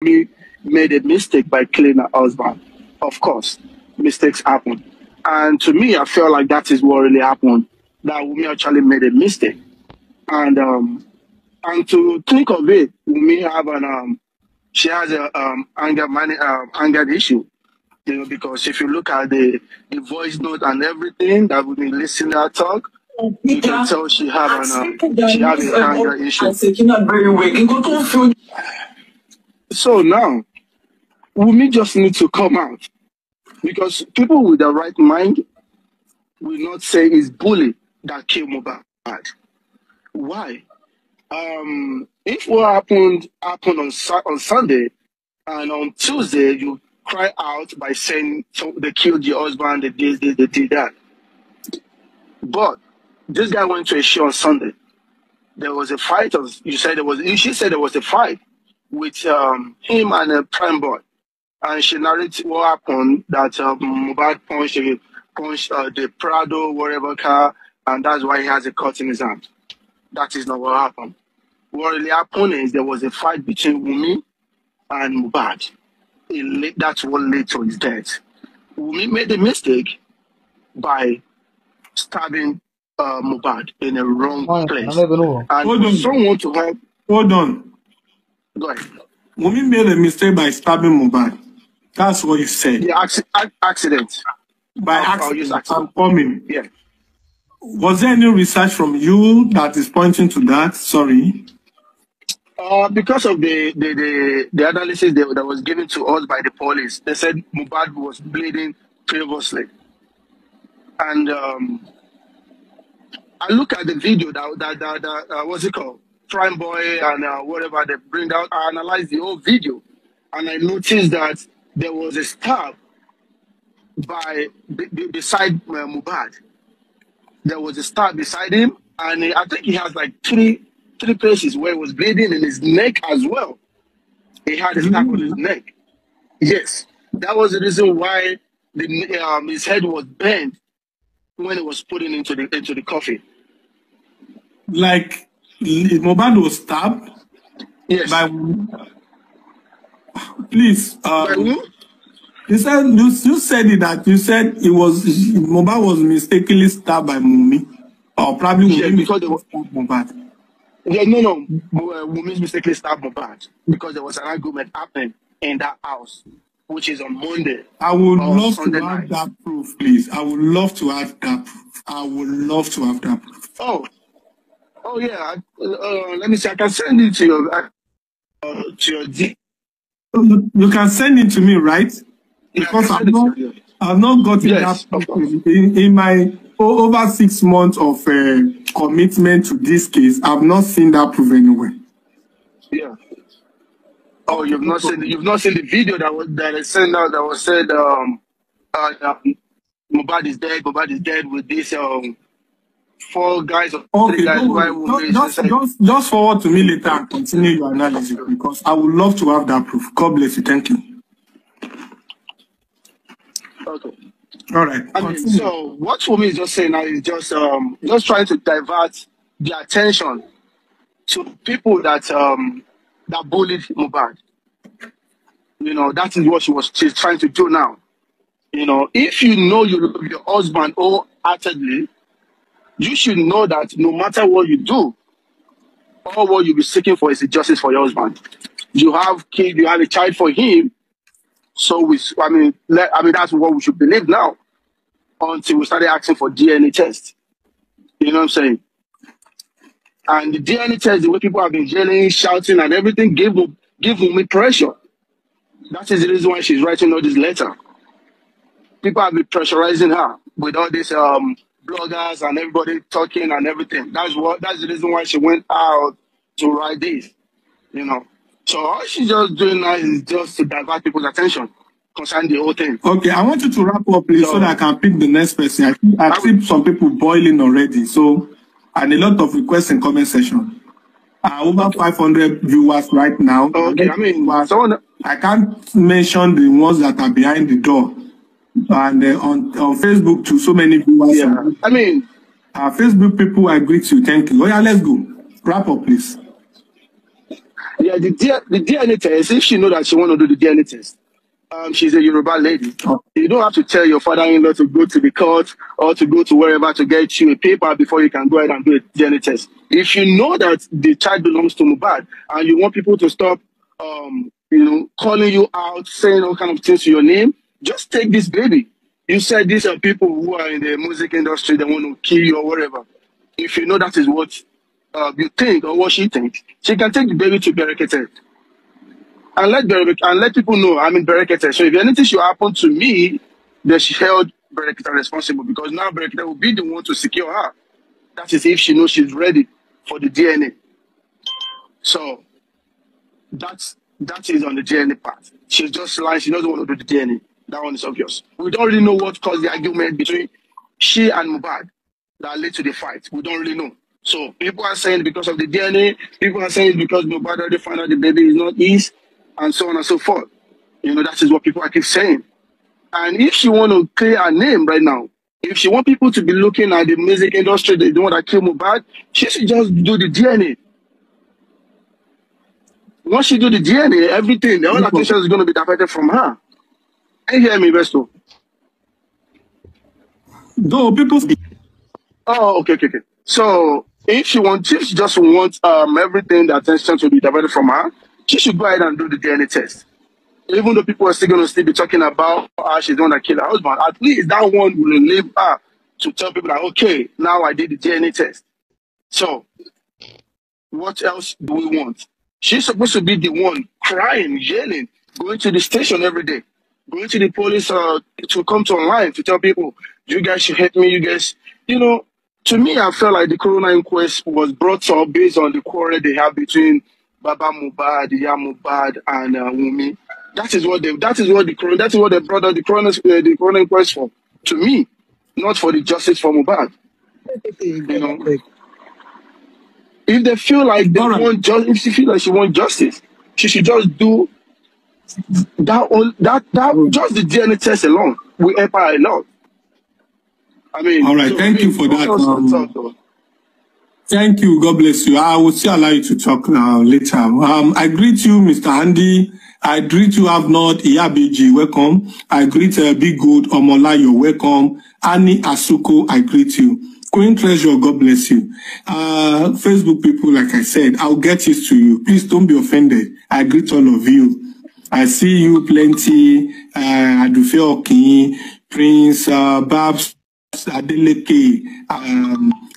Wummi made a mistake by killing her husband. Of course, mistakes happen. And to me, I feel like that is what really happened. That Wummi actually made a mistake. And to think of it, Wummi have she has a anger issue. Because if you look at the voice note and everything that we been listening to her talk, you can tell she has an anger issue. So now, Wummi just needs to come out, because people with the right mind will not say it's bully that killed Mohbad. Why? If what happened on Sunday, and on Tuesday you cry out by saying they killed your husband, they did that. But this guy went to a show on Sunday. There was a fight. She said there was a fight with him and a prime boy, and she narrated what happened, that Mohbad punched the Prado whatever car, and that's why he has a cut in his hand. That is not what happened. What really happened is there was a fight between Wummi and Mohbad. That's what led to his death. Wummi made a mistake by stabbing Mohbad in a wrong place. And someone to help. Hold on. Go ahead. Wummi made a mistake by stabbing Mohbad. That's what you said. Yeah, accident. By accident. I'm coming. Yeah. Was there any research from you that is pointing to that? Sorry. Because of the analysis that was given to us by the police, they said Mohbad was bleeding previously. And I look at the video that what's it called? Prime Boy and whatever they bring out. I analyzed the whole video, and I noticed that there was a stab beside Mohbad. There was a stab beside him, and I think he has like three places where he was bleeding in his neck as well. He had a stab on his neck. Yes, that was the reason why his head was bent when it was put into the coffin. Like Mohbad was stabbed. Yes. By please. By who? You said it, that you said Mohbad was mistakenly stabbed by Wummi, or probably Wummi because they were stabbed Mohbad. Yeah, no. Wummi mistakenly stabbed Mohbad because there was an argument happening in that house, which is on Monday. I would love to have that proof, please. I would love to have that proof. I would love to have that proof. Oh yeah. Let me see. I can send it to your D. You can send it to me, right? Because I've not gotten that proof in my over 6 months of commitment to this case. I've not seen that proof anywhere. Yeah. Oh, you've not seen the video that I sent out that was said Mohbad is dead. Mohbad is dead with this 4 guys or 3 guys. Just forward to me later and continue your analysis, because I would love to have that proof. God bless you. Thank you. Okay. All right. I mean, so what Wummi is just saying now is just trying to divert the attention to people that bullied Mohbad. That is what she's trying to do now. If you know you love your husband wholeheartedly, you should know that no matter what you do, all what you'll be seeking for is justice for your husband. You have kids, you have a child for him. So that's what we should believe now, until we started asking for DNA test. You know what I'm saying? And the DNA test, the way people have been yelling, shouting, and everything, give Wummi pressure. That is the reason why she's writing all this letter. People have been pressurizing her with all these bloggers and everybody talking and everything. That's the reason why she went out to write this. So all she's just doing now is just to divert people's attention concerning the whole thing. Okay, I want you to wrap up, please, so that I can pick the next person. I see some people boiling already, and a lot of requests in comment section. Over 500 viewers right now. Okay, I can't mention the ones that are behind the door. And on Facebook too, so many viewers. Yeah, Facebook people, I greet you. Thank you. Oh yeah, let's go. Wrap up, please. Yeah, the DNA test, if she know that she want to do the DNA test, she's a Yoruba lady. You don't have to tell your father-in-law to go to the court or to go to wherever to get you a paper before you can go ahead and do a DNA test. If you know that the child belongs to Mohbad and you want people to stop, calling you out, saying all kind of things to your name, just take this baby. You said these are people who are in the music industry, they want to kill you or whatever. If you know that is what you think or what she thinks, she can take the baby to Léáked. And let people know I'm in Léáked. So if anything should happen to me, then she held Léáked responsible because now Léáked will be the one to secure her. That is if she knows she's ready for the DNA. So that is on the DNA part. She's just lying. She doesn't want to do the DNA. That one is obvious. We don't really know what caused the argument between she and Mohbad that led to the fight. We don't really know. So people are saying because of the DNA, people are saying because Mohbad already found out the baby is not his, and so on and so forth. That is what people are keep saying. And if she want to clear her name right now, if she want people to be looking at the music industry, the one that killed Mohbad, she should just do the DNA. Once she do the DNA, everything, the whole attention is going to be diverted from her. Can you hear me, Besto? No, people. Oh, okay. So if she just wants everything, the attention to be diverted from her, she should go ahead and do the DNA test. Even though people are still going to be talking about how she's the one that killed her husband, at least that one will leave her to tell people that, okay, now I did the DNA test. So what else do we want? She's supposed to be the one crying, yelling, going to the station every day, going to the police to come to online to tell people, you guys should help me, you guys, to me, I felt like the coroner inquest was brought up based on the quarrel they have between Baba Mohbad, Iya Mohbad, and Wummi. That is what they brought up the coroner inquest for. To me, not for the justice for Mohbad. If they feel like they want justice, if she feels like she wants justice, she should just do that. Just the DNA test alone will help her a lot. I mean, all right, thank you for that. Thank you. God bless you. I will still allow you to talk later. I greet you, Mr. Andy. I greet you, Avnod Iyabiji. Welcome. I greet Big Good Omolayo. Welcome. Annie Asuko. I greet you. Queen Treasure. God bless you. Facebook people, like I said, I'll get this to you. Please don't be offended. I greet all of you. I see you plenty. Adufe Okin, Prince Babs Adeleke.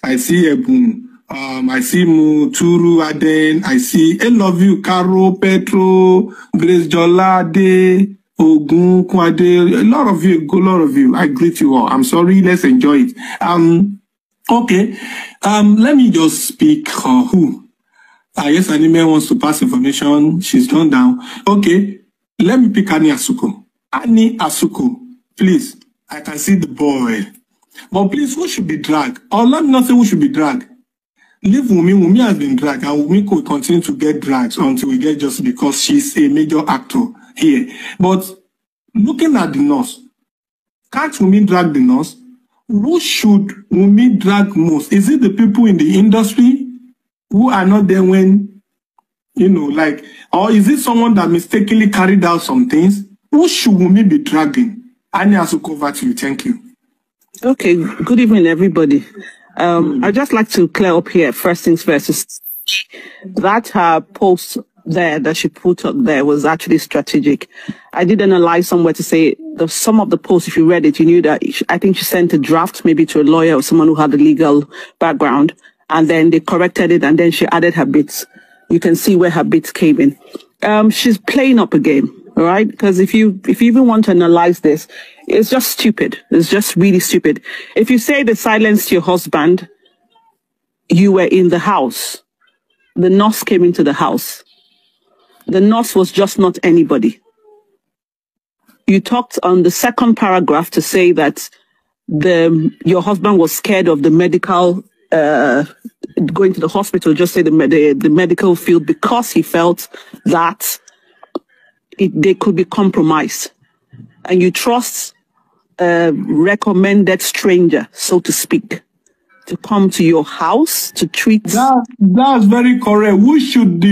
I see Ebun. I see Muturu Aden. I see I love you, Caro, Petro, Grace Jolade, Ogun Kwade. A lot of you. I greet you all. I'm sorry. Let's enjoy it. Okay. Let me just speak. Who? Yes, Anime wants to pass information. She's gone down. Okay. Let me pick Annie Asuko. Annie Asuko, please. I can see the boy. But please, who should be dragged? Or let me not say who should be dragged. Leave Wummi. Wummi has been dragged, and Wummi could continue to get dragged until we get justice because she's a major actor here. But looking at the nurse, can't Wummi drag the nurse? Who should Wummi drag most? Is it the people in the industry who are not there when, or is it someone that mistakenly carried out some things? Who should Wummi be dragging? Annie Asuko, over to you. Thank you. Okay, good evening, everybody. I'd just like to clear up here, first things first, that post there that she put up there was actually strategic. I did analyze somewhere to say some of the posts, if you read it, you knew that I think she sent a draft maybe to a lawyer or someone who had a legal background, and then they corrected it, and then she added her bits. You can see where her bits came in. She's playing up a game. All right, because if you even want to analyze this, it's just stupid. It's just really stupid. If you say they silenced your husband, you were in the house. The nurse came into the house. The nurse was just not anybody. You talked on the second paragraph to say that your husband was scared of the medical, going to the hospital, just say the medical field, because he felt that they could be compromised. And you trust a recommended stranger, so to speak, to come to your house to treat? That's very correct. Who should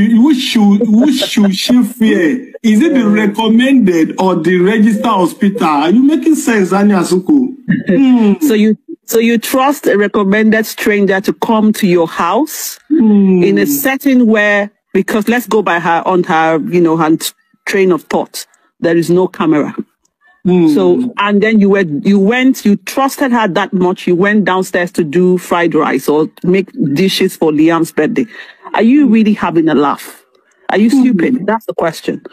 she fear? Is it the recommended or the registered hospital? Are you making sense, Anya Suku? So you trust a recommended stranger to come to your house in a setting where, because let's go by her her train of thought, there is no camera. So, and then you trusted her that much, you went downstairs to do fried rice or make dishes for Liam's birthday. Are you really having a laugh? Are you stupid? That's the question.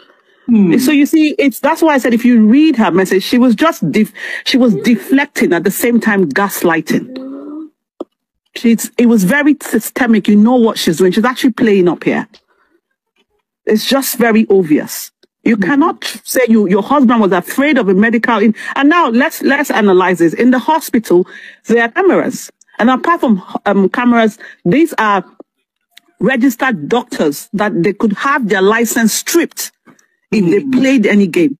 So you see, that's why I said if you read her message, she was just deflecting at the same time gaslighting. It was very systemic. You know what she's doing. She's actually playing up here. It's just very obvious. You cannot say your husband was afraid of a medical and now let's analyze this. In the hospital, there are cameras. And apart from cameras, these are registered doctors that they could have their license stripped if they played any game.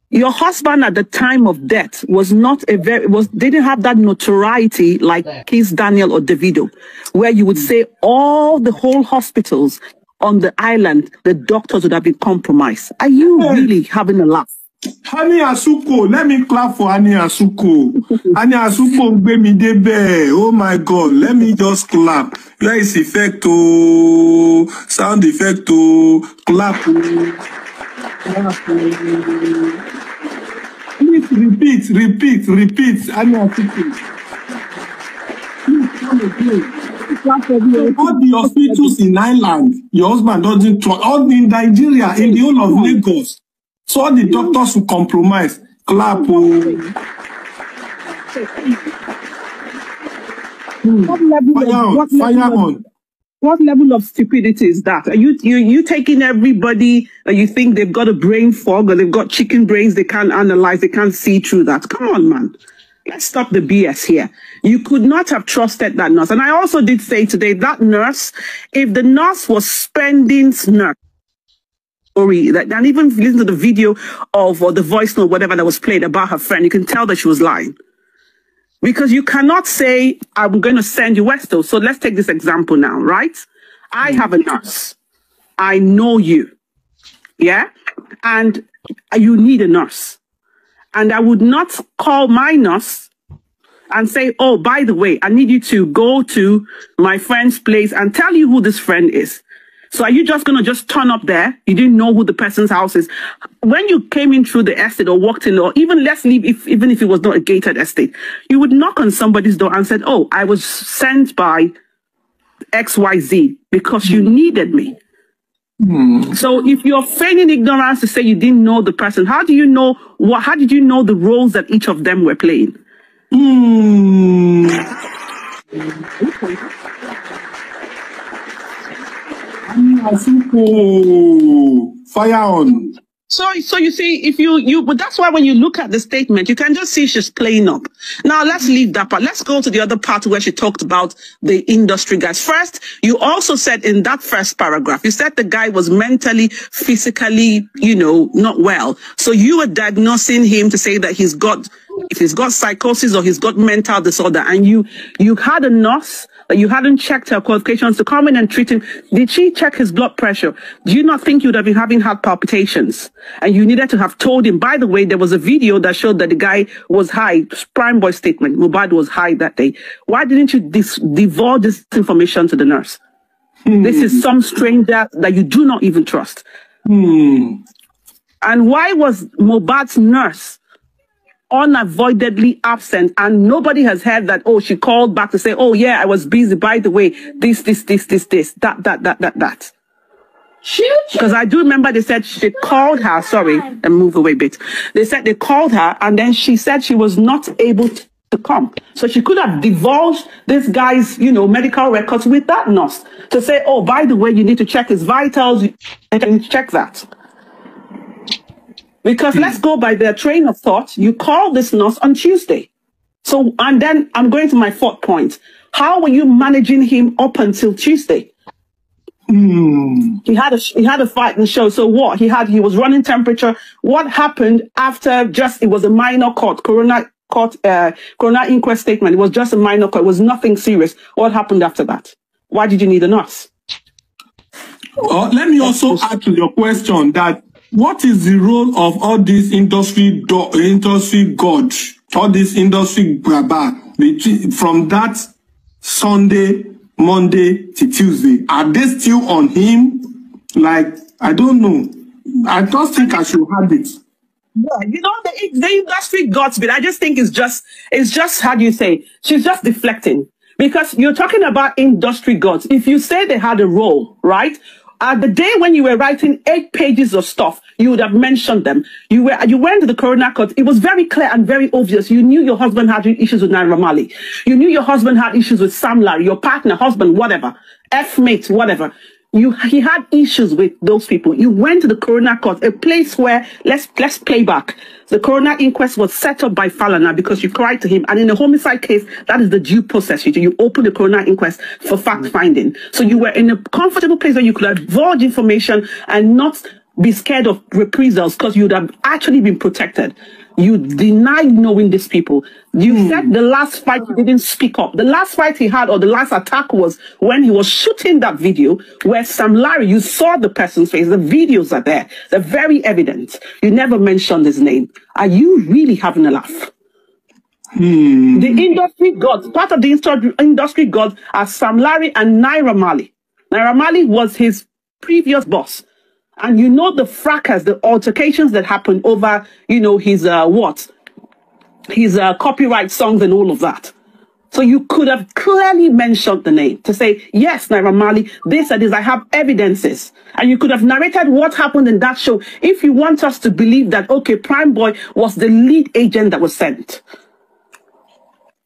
Your husband at the time of death didn't have that notoriety like Kiss Daniel or Davido, where you would say the whole hospitals on the island, the doctors would have been compromised. Are you really having a laugh? Ani Asuko, let me clap for Ani Asuko. Ani Asuko me debe. Oh my God, let me just clap. Where is effect to sound effect to clap? Please repeat. Ani Asuko. All the hospitals in Ireland, your husband doesn't trust. All in Nigeria, in the whole of Lagos. So all the doctors will compromise. Clap. Fire on. What level of stupidity is that? Are you taking everybody and you think they've got a brain fog or they've got chicken brains, they can't analyze, they can't see through that? Come on, man. Let's stop the BS here. You could not have trusted that nurse. And I also did say today that nurse, if the nurse was spending nurse, and even if you listen to the video or the voice note, whatever that was played about her friend, you can tell that she was lying. Because you cannot say, I'm going to send you Westo. So let's take this example now, right? I have a nurse. I know you. Yeah? And you need a nurse. And I would not call my nurse and say, oh, by the way, I need you to go to my friend's place and tell you who this friend is. So are you just going to just turn up there? You didn't know who the person's house is. When you came in through the estate or walked in, or even let's leave, even if it was not a gated estate, you would knock on somebody's door and said, oh, I was sent by XYZ because you needed me. So if you're feigning ignorance to say you didn't know the person, how did you know the roles that each of them were playing? Fire on. So you see, but that's why when you look at the statement, you can just see she's playing up. Now let's leave that part. Let's go to the other part where she talked about the industry guys. First, you also said in that first paragraph, you said the guy was mentally, physically, not well. So you were diagnosing him to say that if he's got psychosis or he's got mental disorder, and you had a nurse that you hadn't checked her qualifications to come in and treat him. Did she check his blood pressure? Do you not think you would have been having heart palpitations? And you needed to have told him, by the way, there was a video that showed that the guy was high. Prime Boy statement, Mohbad was high that day. Why didn't you divulge this information to the nurse? This is some stranger that you do not even trust. And why was Mohbad's nurse unavoidably absent, and nobody has heard that, oh, she called back to say, oh yeah, I was busy, by the way, this, that. Because I do remember they said she called her, sorry, and move away a bit. They said they called her and then she said she was not able to come. So she could have divulged this guy's, medical records with that nurse to say, oh, by the way, you need to check his vitals, and check that. Because let's go by their train of thought. You call this nurse on Tuesday. So, and then I'm going to my fourth point. How were you managing him up until Tuesday? He had a fight in the show. So what? He was running temperature. What happened after it was a minor court, court, coroner inquest statement. It was just a minor court. It was nothing serious. What happened after that? Why did you need a nurse? Let me also add to your question that what is the role of all these industry gods, all this industry grabber from that Sunday, Monday to Tuesday? Are they still on him? Like, I don't know. I just think I should have it. Yeah, you know, the industry gods bit, I just think it's just, how do you say, she's just deflecting. Because you're talking about industry gods. If you say they had a role, right? At the day when you were writing 8 pages of stuff, you would have mentioned them. You went to the coroner court. It was very clear and very obvious. You knew your husband had issues with Naira Marley. You knew your husband had issues with Sam Larry, your partner, husband, whatever, F-mate, whatever. He had issues with those people. You went to the coroner court, a place where, let's play back. The coroner inquest was set up by Falana because you cried to him. And in a homicide case, that is the due process. You open the coroner inquest for fact finding. So you were in a comfortable place where you could divulge information and not be scared of reprisals because you would have actually been protected. You denied knowing these people. You said the last fight he didn't speak up. The last fight he had, or the last attack, was when he was shooting that video where Sam Larry, you saw the person's face. The videos are there. They're very evident. You never mentioned his name. Are you really having a laugh? The industry gods, part of the industry gods are Sam Larry and Naira Marley. Naira Marley was his previous boss. And you know the fracas, the altercations that happened over, you know, his copyright songs and all of that. So you could have clearly mentioned the name to say, yes, Naira Marley, this and this, I have evidences. And you could have narrated what happened in that show if you want us to believe that, okay, Prime Boy was the lead agent that was sent.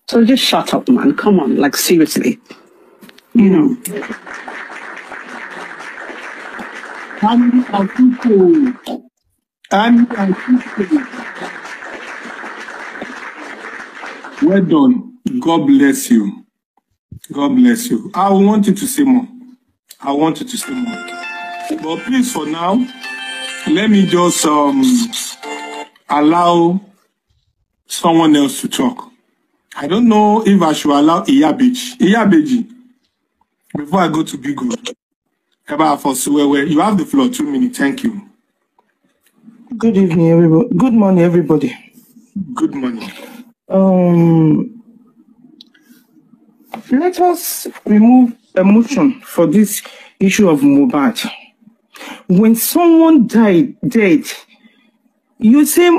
So just shut up, man. Come on, like seriously. You know. And well done. God bless you. God bless you. I want you to say more. I want you to say more. But please, for now, let me just allow someone else to talk. I don't know if I should allow Iyabeji before I go to Big God. You have the floor. 2 minutes. Thank you. Good evening, everybody. Good morning, everybody. Good morning. Let us remove emotion for this issue of Mohbad. When someone dead, you say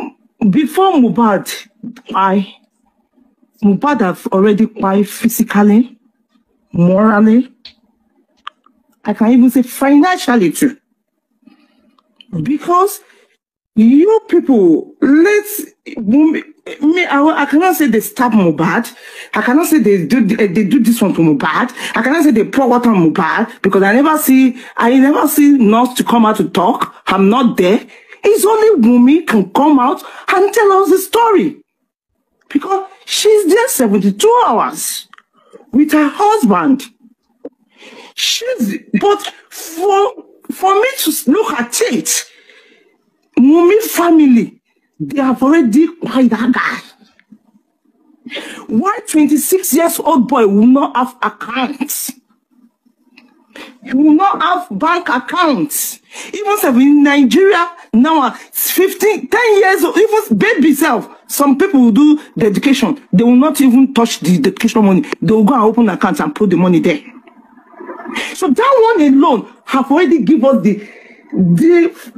before Mohbad have already died physically, morally, I can even say financially too. Because you people, I cannot say they stab Mohbad. I cannot say they do this one to Mohbad. I cannot say they pour water on Mohbad because I never see nurse to come out to talk. I'm not there. It's only Wummi can come out and tell us the story. Because she's there 72 hours with her husband. But for me to look at it, Wummi family, they have already quite that guy. Why 26 years old boy will not have accounts? He will not have bank accounts. Even in Nigeria now, 10 years old, even baby self. Some people will do the education. They will not even touch the education money. They will go and open accounts and put the money there. So that one alone have already given us the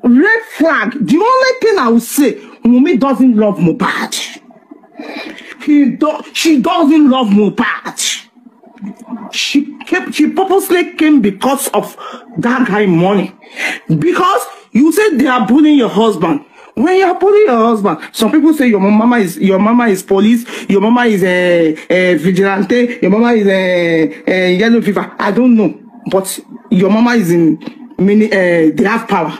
red flag. The only thing I will say, Wummi doesn't love Mohbad. She doesn't love Mohbad. She purposely came because of that guy money. Because you said they are bullying your husband. When you are bullying your husband, some people say your mama is police, your mama is a vigilante, your mama is a yellow fever. I don't know, but your mama is in they have power.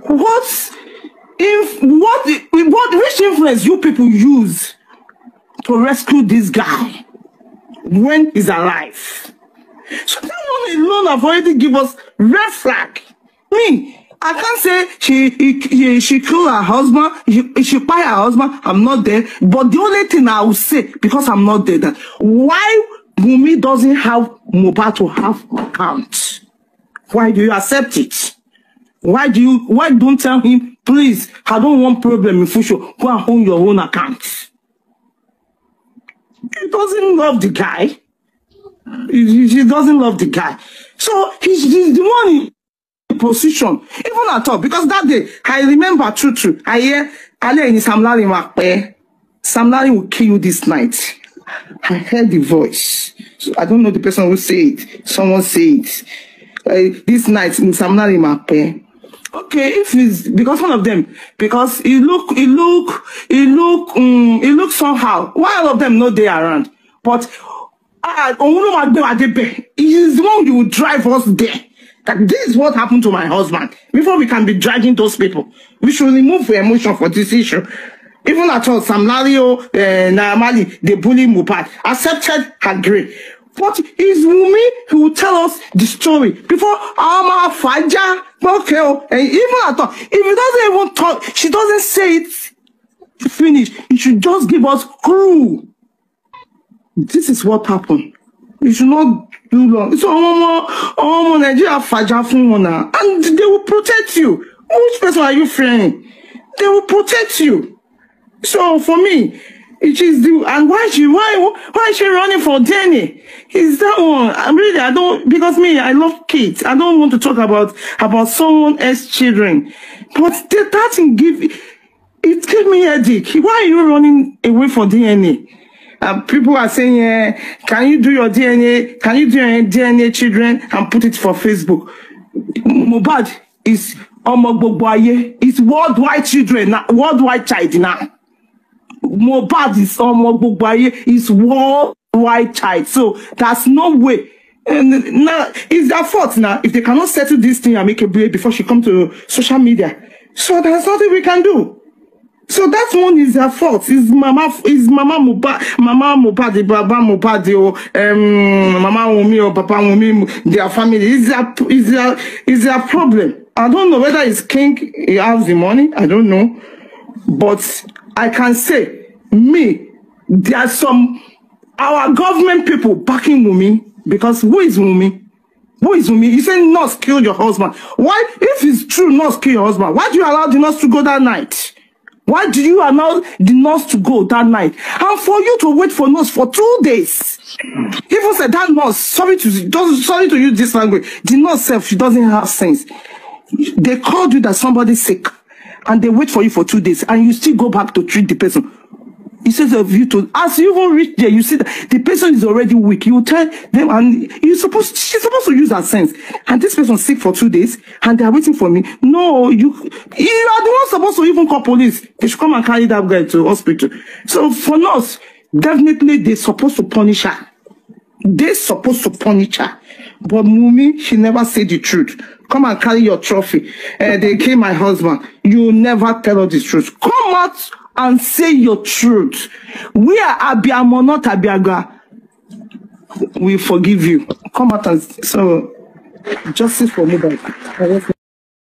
Which influence you people use to rescue this guy when he's alive? So that one alone have already give us red flag. Me, I can't say she killed her husband, she killed her husband, I'm not there. But the only thing I will say, because I'm not there, that why Wummi doesn't have Mohbad to have account? Why do you accept it? Why don't tell him, please, I don't want problem in future, go and own your own account? He doesn't love the guy. He doesn't love the guy. So he's the one in position, even at all, because that day, I remember true, I hear Ale in Sam Larry will kill you this night. I heard the voice. So I don't know the person who say it. Someone say it. This night in Sam Larry okay, if it's because one of them, because it look somehow. Why all of them know they are around? But it is the one you will drive us there. That this is what happened to my husband. Before we can be dragging those people, we should remove the emotion for this issue. Even at all, Sam Lario, Naamali, they bully Mohbad. Accepted, agree. But is Wummi who will tell us the story before Ama Faja, okay, and even at all, if he doesn't even talk, she doesn't say it finish. He should just give us clue. This is what happened. You should not do long. So Nigeria Faja Fumona, and they will protect you. Which person are you fearing? They will protect you. So for me, it is the and why is she running for DNA? Is that one? I don't, because me, I love kids. I don't want to talk about someone else's children. But that thing gave me headache. Why are you running away for DNA? People are saying, can you do your DNA? Can you do your DNA children and put it for Facebook? Mohbad is it's worldwide children, worldwide child now. Mohbad is worldwide child. So that's no way. And now it's their fault now. If they cannot settle this thing and make a break before she come to social media. So there's nothing we can do. So that one is their fault. Is Mama Mohbad, the Baba Mohbad, Mama Wummi or Papa Wummi, their family. Is their problem. I don't know whether it's King, he has the money. I don't know. But I can say, there are our government people backing Wummi, because who is Wummi? Who is Wummi? You say nurse kill your husband. Why, if it's true nurse kill your husband, why do you allow the nurse to go that night? Why do you allow the nurse to go that night? And for you to wait for nurse for 2 days. Even said that nurse, sorry to use this language, the nurse self, she doesn't have sense. They called you that somebody's sick, and they wait for you for 2 days, and you still go back to treat the person. Instead of you to, as you even reach there, you see that the person is already weak. You tell them, and she's supposed to use her sense. And this person sick for 2 days, and they are waiting for me. No, you are the one supposed to even call police. They should come and carry that guy to hospital. So for us, definitely they're supposed to punish her. They're supposed to punish her. But Wummi, she never said the truth. Come and carry your trophy. They killed my husband. You never tell us the truth. Come out and say your truth. We are Abiamo, not Abiaga. We forgive you. Come out and so justice for Mohbad.